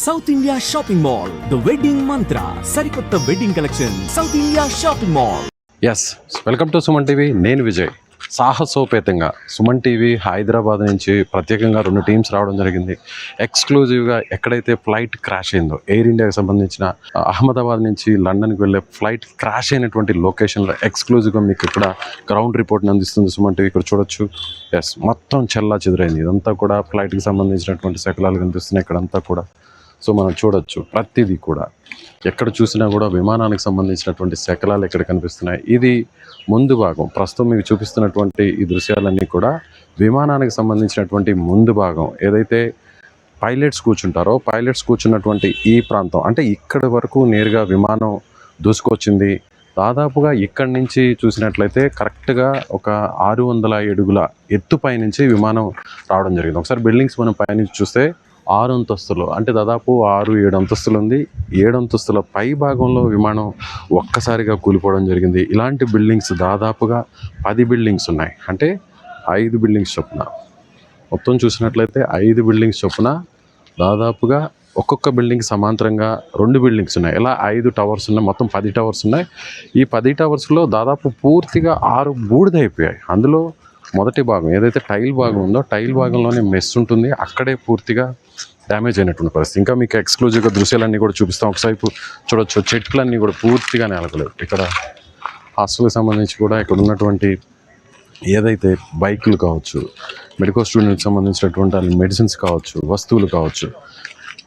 South India shopping mall the wedding Mantra సరికొత్త wedding collection South India shopping mall. Yes, welcome to Suman TV. నేను విజయ్. సాహసోపేతంగా Suman TV Hyderabad నుంచి ప్రత్యేకంగా 2 teams రావడం జరిగింది. ఎక్స్క్లూజివ్గా ఎక్కడైతే ఫ్లైట్ క్రాష్ అయిందో, ఎయిర్ ఇండియాకి సంబంధించిన అహ్మదాబాద్ నుంచి లండన్కి వెళ్ళే ఫ్లైట్ క్రాష్ అయినటువంటి లొకేషన్లో ఎక్స్క్లూజివ్గా మీకు ఇక్కడ గ్రౌండ్ రిపోర్ట్ని అందిస్తుంది సుమన్ టీవీ. ఇక్కడ చూడొచ్చు. ఎస్, మొత్తం చెల్లా చెదురైంది. ఇదంతా కూడా ఫ్లైట్కి సంబంధించినటువంటి శకలాలు కనిపిస్తున్నాయి ఇక్కడంతా కూడా. సో మనం చూడొచ్చు ప్రతిదీ కూడా, ఎక్కడ చూసినా కూడా విమానానికి సంబంధించినటువంటి శకలాలు ఇక్కడ కనిపిస్తున్నాయి. ఇది ముందు భాగం. ప్రస్తుతం మీకు చూపిస్తున్నటువంటి ఈ దృశ్యాలన్నీ కూడా విమానానికి సంబంధించినటువంటి ముందు భాగం. ఏదైతే పైలట్స్ కూర్చుంటారో, పైలట్స్ కూర్చున్నటువంటి ఈ ప్రాంతం, అంటే ఇక్కడి వరకు నేరుగా విమానం దూసుకొచ్చింది. దాదాపుగా ఇక్కడి నుంచి చూసినట్లయితే కరెక్ట్గా ఒక 600 అడుగుల ఎత్తుపై నుంచి విమానం రావడం జరిగింది. ఒకసారి బిల్డింగ్స్ మనం పైనుంచి చూస్తే 6 అంతస్తులు, అంటే దాదాపు 6-7 అంతస్తులు ఉంది. 7 అంతస్తుల పై భాగంలో విమానం ఒక్కసారిగా కూలిపోవడం జరిగింది. ఇలాంటి బిల్డింగ్స్ దాదాపుగా 10 బిల్డింగ్స్ ఉన్నాయి. అంటే 5 బిల్డింగ్స్ చొప్పున, మొత్తం చూసినట్లయితే 5 బిల్డింగ్స్ చొప్పున దాదాపుగా ఒక్కొక్క బిల్డింగ్ సమాంతరంగా 2 బిల్డింగ్స్ ఉన్నాయి. ఇలా 5 టవర్స్ ఉన్నాయి. మొత్తం 10 టవర్స్ ఉన్నాయి. ఈ 10 టవర్స్లో దాదాపు పూర్తిగా 6 బూడిదైపోయాయి. అందులో మొదటి భాగం ఏదైతే టైల్ భాగం ఉందో, టైల్ భాగంలోనే మెస్ ఉంటుంది, అక్కడే పూర్తిగా డ్యామేజ్ అయినటువంటి పరిస్థితి. ఇంకా మీకు ఎక్స్క్లూజివ్గా దృశ్యాలన్నీ కూడా చూపిస్తాం. ఒకసారి చూడొచ్చు, చెట్లన్నీ కూడా పూర్తిగా నేలకలేవు. ఇక్కడ హాస్టల్కి సంబంధించి కూడా ఇక్కడ ఉన్నటువంటి ఏదైతే బైకులు కావచ్చు, మెడికల్ స్టూడెంట్కి సంబంధించినటువంటి మెడిసిన్స్ కావచ్చు, వస్తువులు కావచ్చు,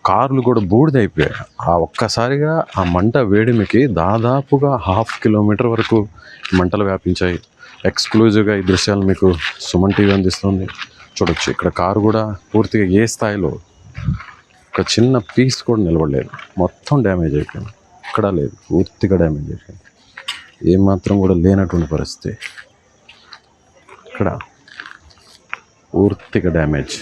కార్లు కూడా బూడిదైపోయాయి. ఆ ఒక్కసారిగా ఆ మంట వేడిమికి దాదాపుగా 1/2 కిలోమీటర్ వరకు మంటలు వ్యాపించాయి. ఎక్స్క్లూజివ్గా ఈ దృశ్యాలు మీకు సుమన్ టీవీ అందిస్తుంది. చూడొచ్చు, ఇక్కడ కారు కూడా పూర్తిగా ఏ స్థాయిలో ఒక చిన్న పీస్ కూడా నిలబడలేదు. మొత్తం డ్యామేజ్ అయిపోయింది. ఇక్కడ లేదు, పూర్తిగా డ్యామేజ్ అయిపోయింది. ఏమాత్రం కూడా లేనటువంటి పరిస్థితి. ఇక్కడ పూర్తిగా డ్యామేజ్.